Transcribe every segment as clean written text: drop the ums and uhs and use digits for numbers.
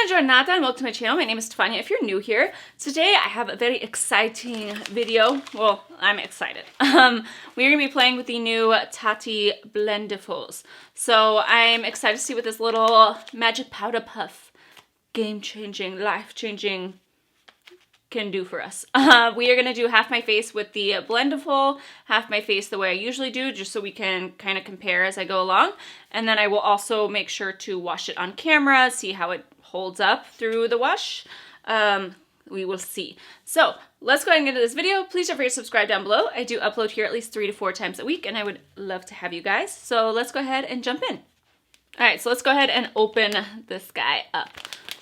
Giornata and welcome to my channel. My name is Stefania. If you're new here, today I have a very exciting video. Well, I'm excited. We're going to be playing with the new Tati Blendifuls. So I'm excited to see what this little magic powder puff, game-changing, life-changing can do for us. We are going to do half my face with the Blendiful, half my face the way I usually do, just so we can kind of compare as I go along. And then I will also make sure to wash it on camera, see how it holds up through the wash. We will see. So let's go ahead and get into this video. Please don't forget to subscribe down below. I do upload here at least 3 to 4 times a week, and I would love to have you guys. So let's go ahead and jump in. All right, so let's go ahead and open this guy up.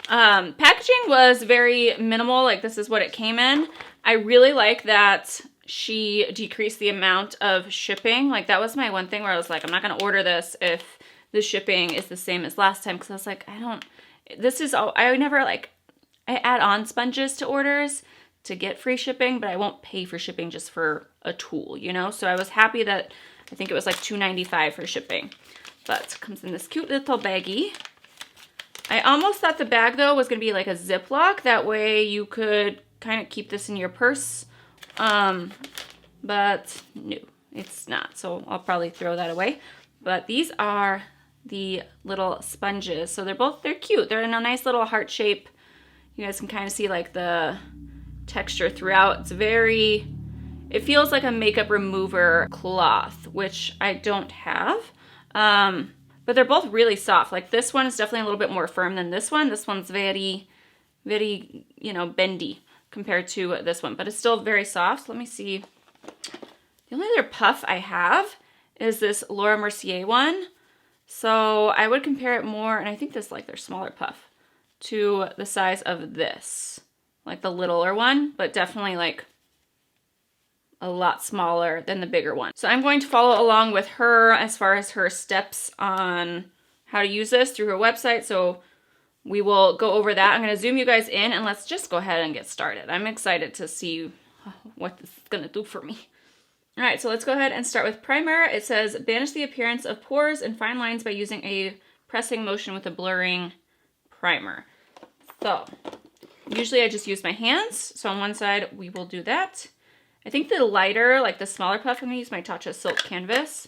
Packaging was very minimal, like this is what it came in. I really like that she decreased the amount of shipping. Like that was my one thing where I was like, I'm not going to order this if the shipping is the same as last time, because I was like, I never like, I add on sponges to orders to get free shipping, but I won't pay for shipping just for a tool, you know? So I was happy that, I think it was like $2.95 for shipping, but it comes in this cute little baggie. I almost thought the bag, though, was going to be like a Ziploc. That way you could kind of keep this in your purse. But no, it's not. So I'll probably throw that away. But these are the little sponges. So they're cute. They're in a nice little heart shape. You guys can kind of see like the texture throughout. It feels like a makeup remover cloth, which I don't have. But they're both really soft. Like this one is definitely a little bit more firm than this one. This one's very, very, bendy compared to this one. But it's still very soft. So let me see. The only other puff I have is this Laura Mercier one. So I would compare it more, and I think this is like their smaller puff, to the size of this. Like the littler one, but definitely like a lot smaller than the bigger one. So I'm going to follow along with her as far as her steps on how to use this through her website. So we will go over that. I'm going to zoom you guys in and let's just go ahead and get started. I'm excited to see what this is going to do for me. All right, so let's go ahead and start with primer. It says, banish the appearance of pores and fine lines by using a pressing motion with a blurring primer. So usually I just use my hands. So on one side, we will do that. I think the lighter, like the smaller puff, I'm going to use my Tatcha Silk Canvas.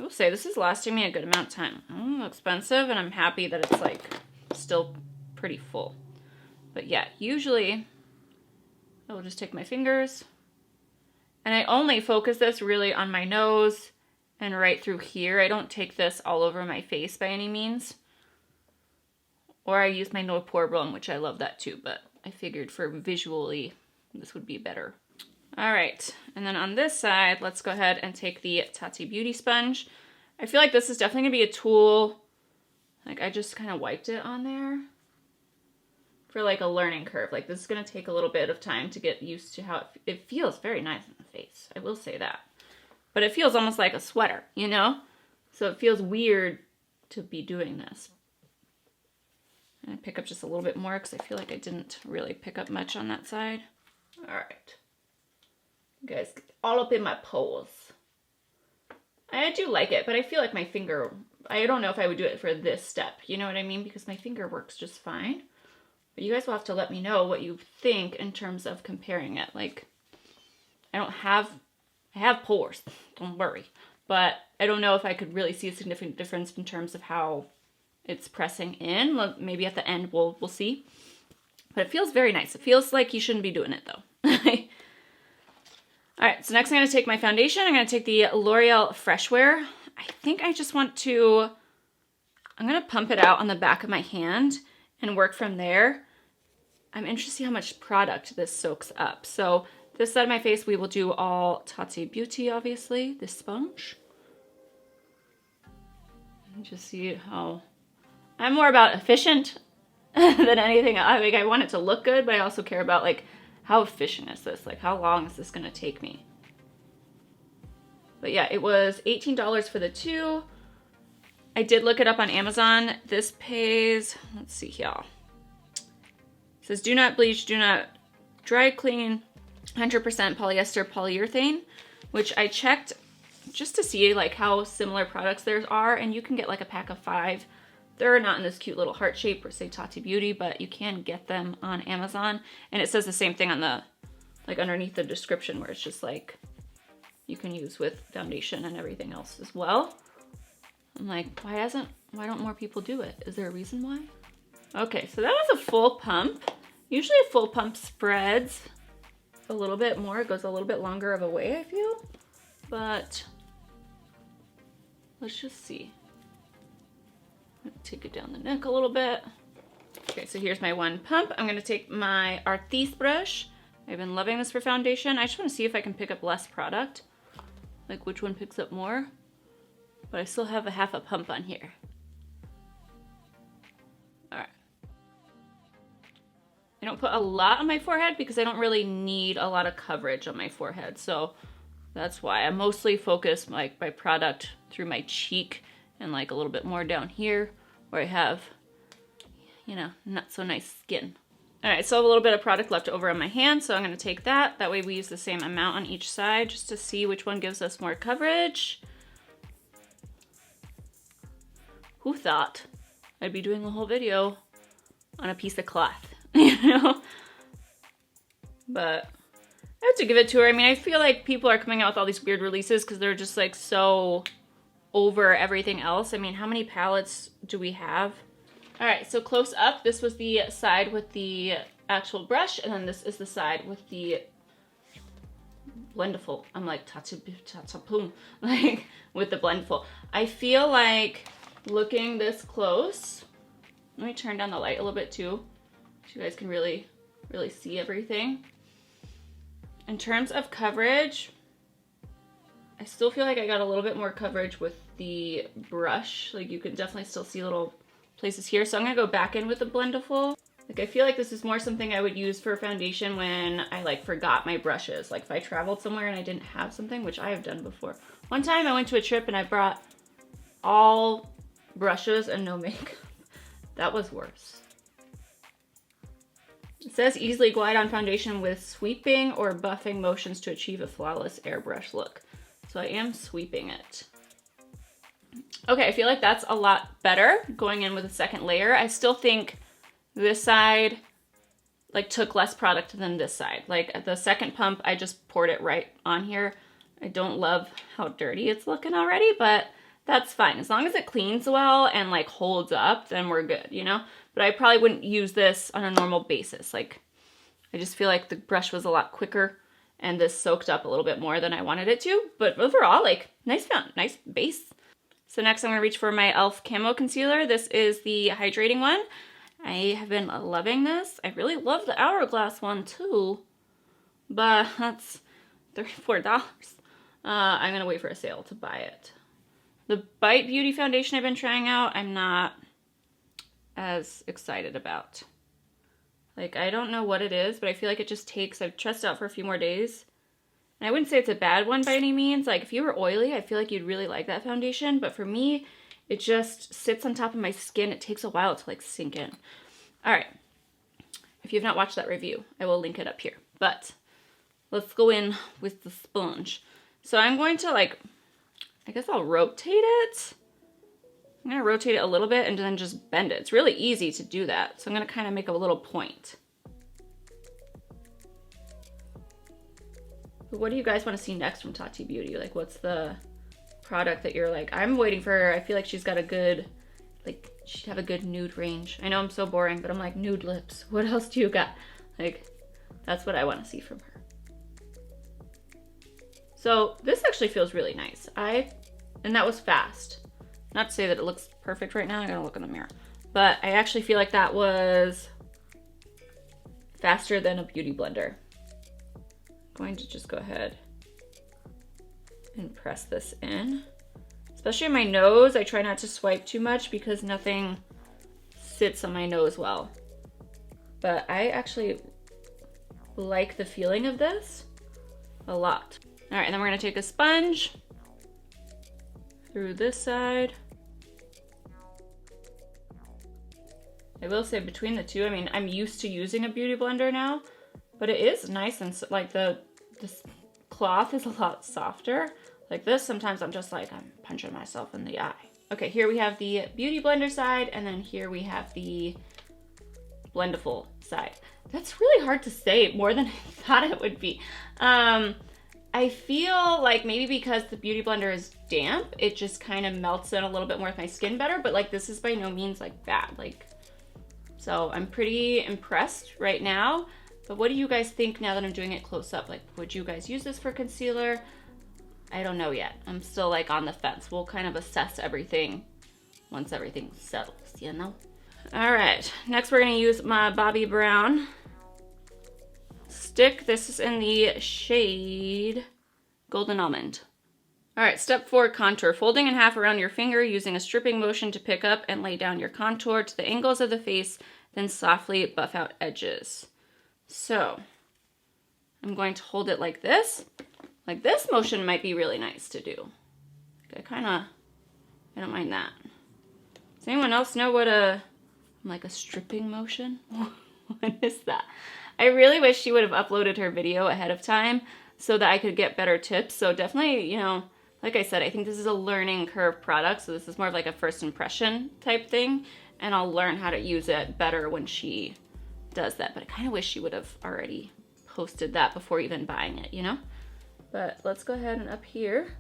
I will say this is lasting me a good amount of time. Expensive, and I'm happy that it's like still pretty full. But yeah, usually I will just take my fingers and I only focus this really on my nose and right through here. I don't take this all over my face by any means. Or I use my no pore broom, which I love that too, but I figured for visually this would be better. All right, and then on this side, let's go ahead and take the Tati Beauty Sponge. I feel like this is definitely gonna be a tool. Like I just kind of wiped it on there for like a learning curve. Like this is gonna take a little bit of time to get used to how it feels very nice on the face. I will say that. But it feels almost like a sweater, you know? So it feels weird to be doing this. And I pick up just a little bit more because I feel like I didn't really pick up much on that side. All right. You guys, all up in my pores. I do like it, but I feel like my finger, I don't know if I would do it for this step, you know what I mean? Because my finger works just fine. But you guys will have to let me know what you think in terms of comparing it. Like, I have pores, don't worry. But I don't know if I could really see a significant difference in terms of how it's pressing in. Well, maybe at the end we'll see. But it feels very nice. It feels like you shouldn't be doing it though. All right, so next I'm going to take my foundation. I'm going to take the L'Oreal Fresh Wear. I think I just want to, I'm going to pump it out on the back of my hand and work from there. I'm interested to see how much product this soaks up. So this side of my face, we will do all Tati Beauty, obviously, this sponge. And just see how, I'm more about efficient than anything. I want it to look good, but I also care about like, how efficient is this? Like, how long is this gonna take me? But yeah, it was $18 for the two. I did look it up on Amazon. This pays, let's see here. It says, do not bleach, do not dry clean, 100% polyester polyurethane, which I checked just to see like how similar products there are, and you can get like a pack of 5 They're not in this cute little heart shape or say Tati Beauty, but you can get them on Amazon. And it says the same thing on the, like underneath the description, where it's just like, you can use with foundation and everything else as well. I'm like, why don't more people do it? Is there a reason why? Okay, so that was a full pump. Usually a full pump spreads a little bit more. It goes a little bit longer of a way, I feel. But let's just see. Take it down the neck a little bit. Okay, so here's my one pump. I'm gonna take my Artis brush. I've been loving this for foundation. I just wanna see if I can pick up less product. Like which one picks up more. But I still have a half a pump on here. All right. I don't put a lot on my forehead because I don't really need a lot of coverage on my forehead. So that's why I mostly focus like my product through my cheek and like a little bit more down here where I have, you know, not so nice skin. All right, so I have a little bit of product left over on my hand, so I'm gonna take that. That way we use the same amount on each side just to see which one gives us more coverage. Who thought I'd be doing a whole video on a piece of cloth, you know? But I have to give it to her. I mean, I feel like people are coming out with all these weird releases because they're just like so over everything else. I mean, how many palettes do we have? All right, so close up, this was the side with the actual brush, and then this is the side with the Blendiful. I'm like, ta-ta-boom, like with the Blendiful. I feel like looking this close, let me turn down the light a little bit too, so you guys can really see everything. In terms of coverage, I still feel like I got a little bit more coverage with the brush. Like you can definitely still see little places here. So I'm gonna go back in with the Blendiful. Like I feel like this is more something I would use for foundation when I like forgot my brushes. Like if I traveled somewhere and I didn't have something, which I have done before. One time I went to a trip and I brought all brushes and no makeup. That was worse. It says easily glide on foundation with sweeping or buffing motions to achieve a flawless airbrush look. So I am sweeping it. Okay, I feel like that's a lot better going in with a second layer. I still think this side like took less product than this side. Like at the second pump, I just poured it right on here. I don't love how dirty it's looking already, but that's fine. As long as it cleans well and like holds up, then we're good, you know? But I probably wouldn't use this on a normal basis. Like I just feel like the brush was a lot quicker and this soaked up a little bit more than I wanted it to. But overall, like nice base. So next I'm gonna reach for my e.l.f. Camo Concealer. This is the hydrating one. I have been loving this. I really love the Hourglass one too, but that's $34. I'm gonna wait for a sale to buy it. The Bite Beauty foundation I've been trying out, I'm not as excited about. Like, I don't know what it is, but I feel like it just takes, I've tested out for a few more days. And I wouldn't say it's a bad one by any means. Like, if you were oily, I feel like you'd really like that foundation. But for me, it just sits on top of my skin. It takes a while to, like, sink in. All right. If you've not watched that review, I will link it up here. But let's go in with the sponge. So I'm going to, like, I guess I'll rotate it. I'm going to rotate it a little bit and then just bend it. It's really easy to do that. So I'm going to kind of make a little point. But what do you guys want to see next from Tati Beauty? Like, what's the product that you're like, I'm waiting for her. I feel like she's got a good, like, she'd have a good nude range. I know I'm so boring, but I'm like, nude lips. What else do you got? Like, that's what I want to see from her. So this actually feels really nice. And that was fast. Not to say that it looks perfect right now. I gotta look in the mirror. But I actually feel like that was faster than a beauty blender. I'm going to just go ahead and press this in. Especially in my nose, I try not to swipe too much because nothing sits on my nose well. But I actually like the feeling of this a lot. All right, and then we're gonna take a sponge through this side. I will say between the two, I mean, I'm used to using a beauty blender now, but it is nice and like this cloth is a lot softer. Like this, sometimes I'm just like, I'm punching myself in the eye. Okay, here we have the Beauty Blender side, and then here we have the Blendiful side. That's really hard to say, more than I thought it would be. I feel like maybe because the Beauty Blender is damp, it just kind of melts in a little bit more with my skin better, but like this is by no means like bad. Like, so I'm pretty impressed right now. But what do you guys think now that I'm doing it close up? Like, would you guys use this for concealer? I don't know yet. I'm still like on the fence. We'll kind of assess everything once everything settles, you know? All right, next we're gonna use my Bobbi Brown stick. This is in the shade Golden Almond. All right, step 4, contour. Folding in half around your finger, using a stripping motion to pick up and lay down your contour to the angles of the face, then softly buff out edges. So I'm going to hold it like this. Like this motion might be really nice to do. I don't mind that. Does anyone else know what like a stripping motion? What is that? I really wish she would have uploaded her video ahead of time so that I could get better tips. So definitely, you know, like I said, I think this is a learning curve product. So this is more of like a first impression type thing. And I'll learn how to use it better when she does that. But I kind of wish she would have already posted that before even buying it, you know? But let's go ahead and up here.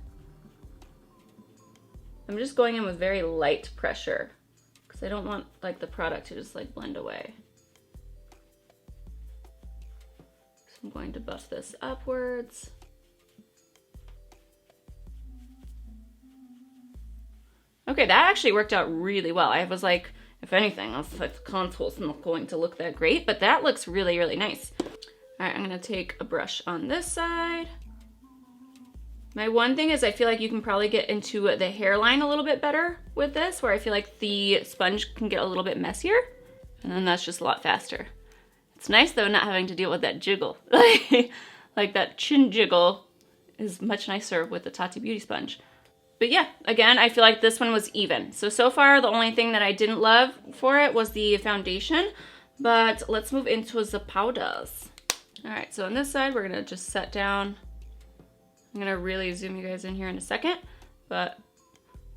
I'm just going in with very light pressure because I don't want like the product to just like blend away. So I'm going to buff this upwards. Okay, that actually worked out really well. I was like, if anything, I was like, the contour's not going to look that great, but that looks really, really nice. All right, I'm gonna take a brush on this side. My one thing is I feel like you can probably get into the hairline a little bit better with this, where I feel like the sponge can get a little bit messier, and then that's just a lot faster. It's nice though not having to deal with that jiggle. Like that chin jiggle is much nicer with the Tati Beauty sponge. But yeah, again, I feel like this one was even. So far, the only thing that I didn't love for it was the foundation, but let's move into the powders. All right, so on this side, we're gonna just set down. I'm gonna really zoom you guys in here in a second, but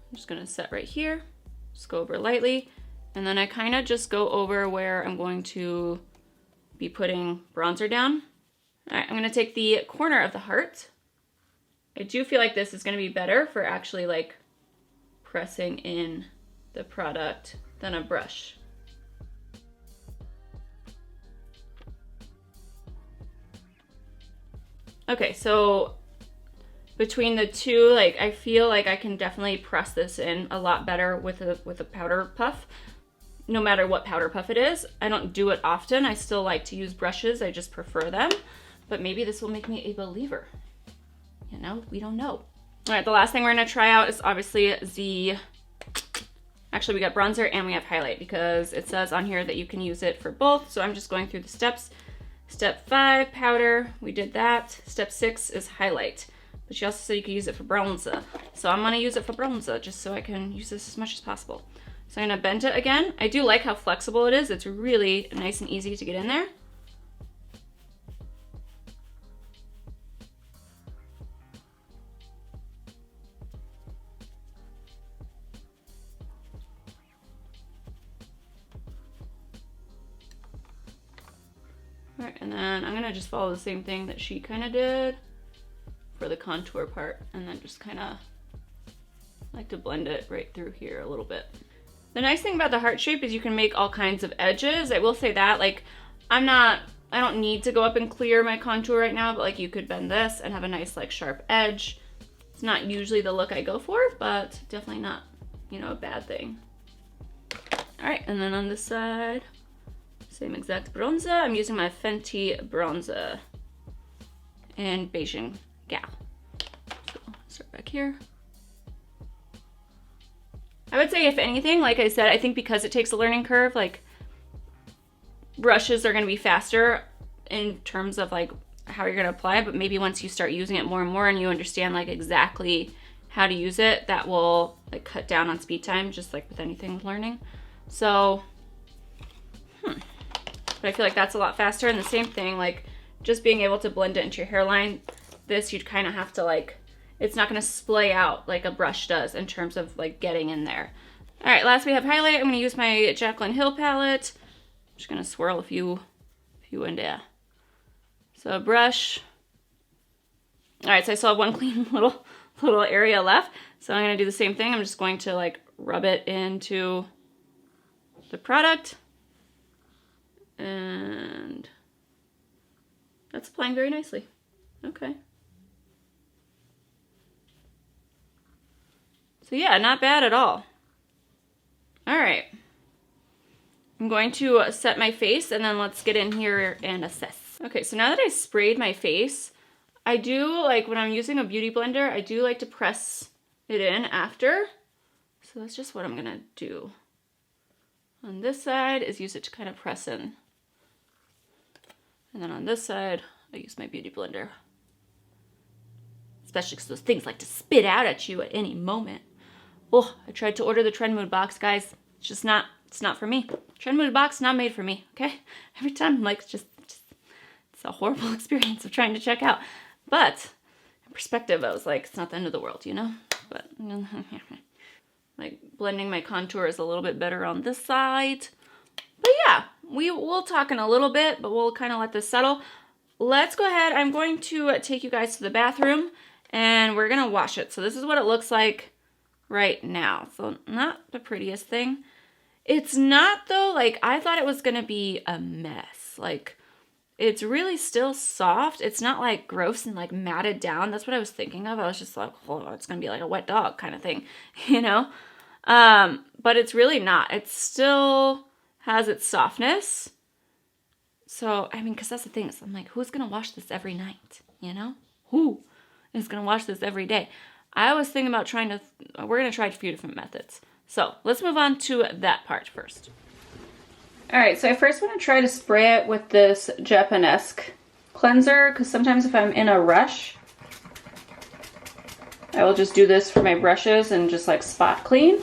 I'm just gonna set right here, just go over lightly, and then I kind of just go over where I'm going to be putting bronzer down. All right, I'm gonna take the corner of the heart. I do feel like this is gonna be better for actually like pressing in the product than a brush. Okay, so between the two, like I feel like I can definitely press this in a lot better with a powder puff, no matter what powder puff it is. I don't do it often. I still like to use brushes. I just prefer them, but maybe this will make me a believer. You know, we don't know. All right, the last thing we're gonna try out is obviously actually we got bronzer and we have highlight because it says on here that you can use it for both. So I'm just going through the steps. Step 5, powder, we did that. Step 6 is highlight, but she also said you could use it for bronzer. So I'm gonna use it for bronzer just so I can use this as much as possible. So I'm gonna bend it again. I do like how flexible it is. It's really nice and easy to get in there. All right, and then I'm gonna just follow the same thing that she kind of did for the contour part, and then just kind of like to blend it right through here a little bit. The nice thing about the heart shape is you can make all kinds of edges. I will say that, like, I don't need to go up and clear my contour right now, but like you could bend this and have a nice like sharp edge. It's not usually the look I go for, but definitely not, you know, a bad thing. All right, and then on this side, same exact bronzer. I'm using my Fenty bronzer and Beijing Gal. So start back here. I would say if anything, like I said, I think because it takes a learning curve, like brushes are gonna be faster in terms of like how you're gonna apply, but maybe once you start using it more and more and you understand like exactly how to use it, that will like cut down on speed time, just like with anything with learning. So, but I feel like that's a lot faster. And the same thing, like just being able to blend it into your hairline, this you'd kind of have to like it's not gonna splay out like a brush does in terms of like getting in there. All right, last we have highlight. I'm gonna use my Jaclyn Hill palette. I'm just gonna swirl a few in there. So a brush. All right, so I still have one clean little area left. So I'm gonna do the same thing. I'm just going to like rub it into the product. And that's applying very nicely. Okay. So yeah, not bad at all. All right. I'm going to set my face and then let's get in here and assess. Okay, so now that I sprayed my face, I do like when I'm using a beauty blender, I do like to press it in after. So that's just what I'm gonna do. On this side is use it to kind of press in. And then on this side, I use my beauty blender. Especially because those things like to spit out at you at any moment. Oh, I tried to order the Trend Mood box, guys. It's just not, it's not for me. Trend Mood box, not made for me, okay? Every time I'm like, it's a horrible experience of trying to check out. But in perspective, I was like, it's not the end of the world, you know? But, like, blending my contour is a little bit better on this side. But yeah, we'll talk in a little bit, but we'll kind of let this settle. Let's go ahead. I'm going to take you guys to the bathroom, and we're going to wash it. So this is what it looks like right now. So not the prettiest thing. It's not though, like I thought it was gonna be a mess. Like it's really still soft. It's not like gross and like matted down. That's what I was thinking of. I was just like, oh, it's gonna be like a wet dog kind of thing, you know? But it's really not. It still has its softness. So, I mean, cause that's the thing is I'm like, who's gonna wash this every night? You know? Who is gonna wash this every day? I was thinking about we're going to try a few different methods. So let's move on to that part first. All right, so I first want to try to spray it with this Japanesque cleanser because sometimes if I'm in a rush, I will just do this for my brushes and just like spot clean.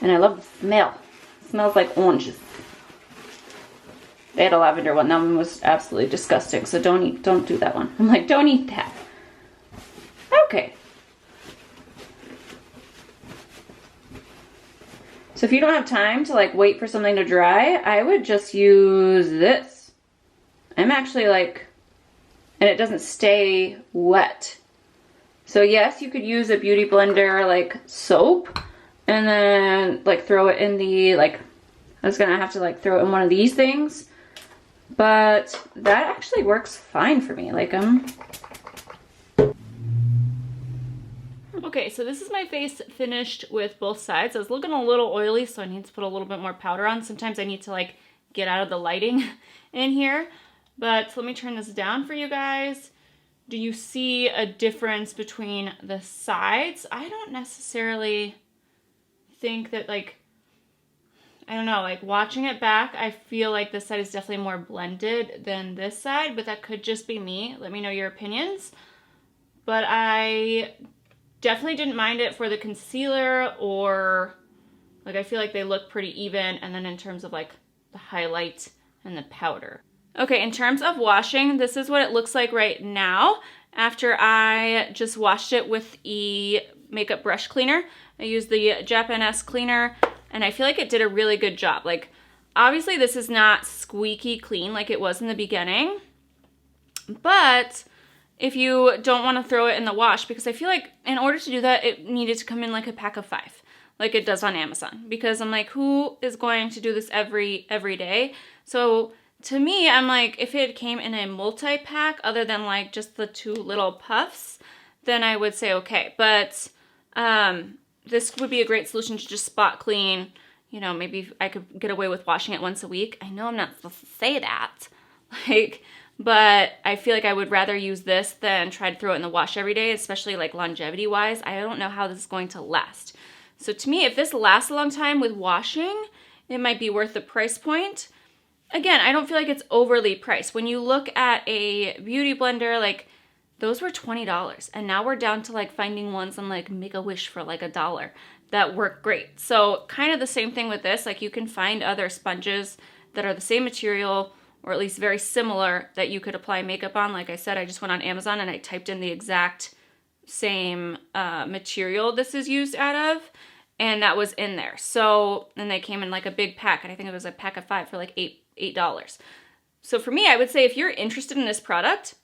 And I love the smell. It smells like oranges. They had a lavender one. That one was absolutely disgusting. So don't do that one. I'm like, don't eat that. Okay. So if you don't have time to like wait for something to dry, I would just use this. I'm actually like, and it doesn't stay wet. So yes, you could use a beauty blender like soap and then like throw it in the, like, I was gonna have to like throw it in one of these things. But that actually works fine for me. Like Okay, so this is my face finished with both sides. I was looking a little oily, so I need to put a little bit more powder on. Sometimes I need to like get out of the lighting in here. But let me turn this down for you guys. Do you see a difference between the sides? I don't necessarily think that like, I don't know, like watching it back, I feel like this side is definitely more blended than this side, but that could just be me. Let me know your opinions. But I definitely didn't mind it for the concealer or like I feel like they look pretty even. And then in terms of like the highlight and the powder. Okay, in terms of washing, this is what it looks like right now after I just washed it with a makeup brush cleaner. I used the Japanesque cleaner. And I feel like it did a really good job. Like, obviously this is not squeaky clean like it was in the beginning. But if you don't want to throw it in the wash, because I feel like in order to do that, it needed to come in like a pack of 5, like it does on Amazon. Because I'm like, who is going to do this every day? So to me, I'm like, if it came in a multi-pack other than like just the 2 little puffs, then I would say okay. But this would be a great solution to just spot clean. You know, maybe I could get away with washing it once a week. I know I'm not supposed to say that, like, but I feel like I would rather use this than try to throw it in the wash every day, especially like longevity wise. I don't know how this is going to last. So to me, if this lasts a long time with washing, it might be worth the price point. Again, I don't feel like it's overly priced. When you look at a beauty blender, like those were $20 and now we're down to like finding ones on like Make-A-Wish for like $1 that work great. So kind of the same thing with this, like you can find other sponges that are the same material or at least very similar, that you could apply makeup on. Like I said, I just went on Amazon and I typed in the exact same material this is used out of, and that was in there. So, and they came in like a big pack, and I think it was a pack of 5 for like $8. So for me, I would say if you're interested in this product,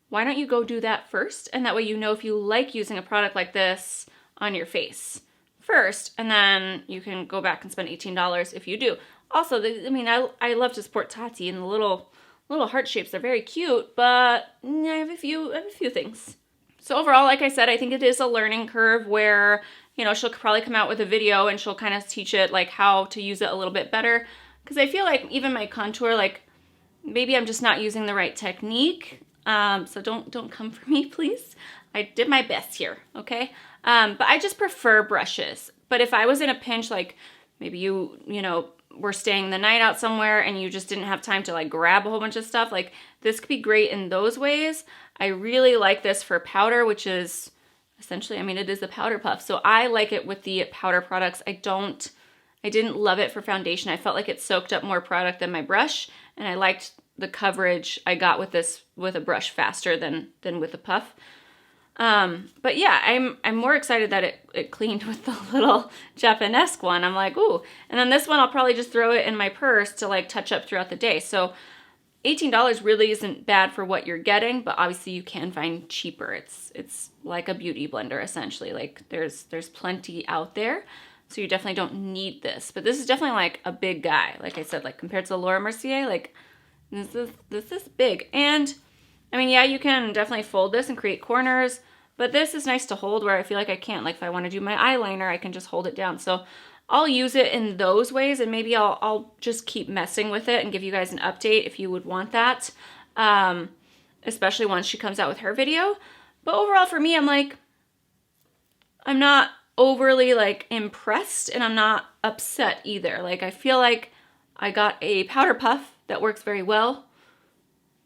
why don't you go do that first? And that way you know if you like using a product like this on your face first, and then you can go back and spend $18 if you do. Also, I mean, I love to support Tati, and the little heart shapes, they're very cute, but I have a few things. So overall, like I said, I think it is a learning curve where, you know, she'll probably come out with a video and she'll kind of teach it like how to use it a little bit better. Because I feel like even my contour, like maybe I'm just not using the right technique. So don't come for me, please. I did my best here, okay? But I just prefer brushes. But if I was in a pinch, like maybe you know, were staying the night out somewhere and you just didn't have time to like grab a whole bunch of stuff, like this could be great in those ways. I really like this for powder, which is essentially, I mean, it is a powder puff. So I like it with the powder products. I didn't love it for foundation. I felt like it soaked up more product than my brush, and I liked the coverage I got with this with a brush faster than with a puff. But yeah, I'm more excited that it cleaned with the little Japanesque one. I'm like, ooh. And then this one, I'll probably just throw it in my purse to like touch up throughout the day. So $18 really isn't bad for what you're getting, but obviously you can find cheaper. It's like a beauty blender essentially. Like there's plenty out there. So you definitely don't need this. But this is definitely like a big guy. Like I said, like compared to the Laura Mercier, like this is big. And I mean, yeah, you can definitely fold this and create corners, but this is nice to hold where I feel like I can't. Like if I want to do my eyeliner, I can just hold it down. So I'll use it in those ways, and maybe I'll just keep messing with it and give you guys an update if you would want that, especially once she comes out with her video. But overall for me, I'm like, I'm not overly like impressed, and I'm not upset either. Like I feel like I got a powder puff that works very well,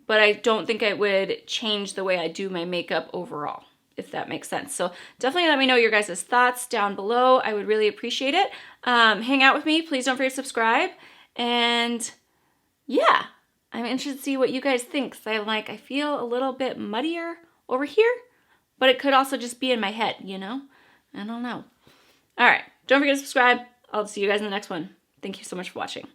but I don't think it would change the way I do my makeup overall, if that makes sense. So definitely let me know your guys' thoughts down below. I would really appreciate it. Hang out with me. Please don't forget to subscribe. And yeah, I'm interested to see what you guys think. So I'm like, I feel a little bit muddier over here, but it could also just be in my head, you know? I don't know. All right, don't forget to subscribe. I'll see you guys in the next one. Thank you so much for watching.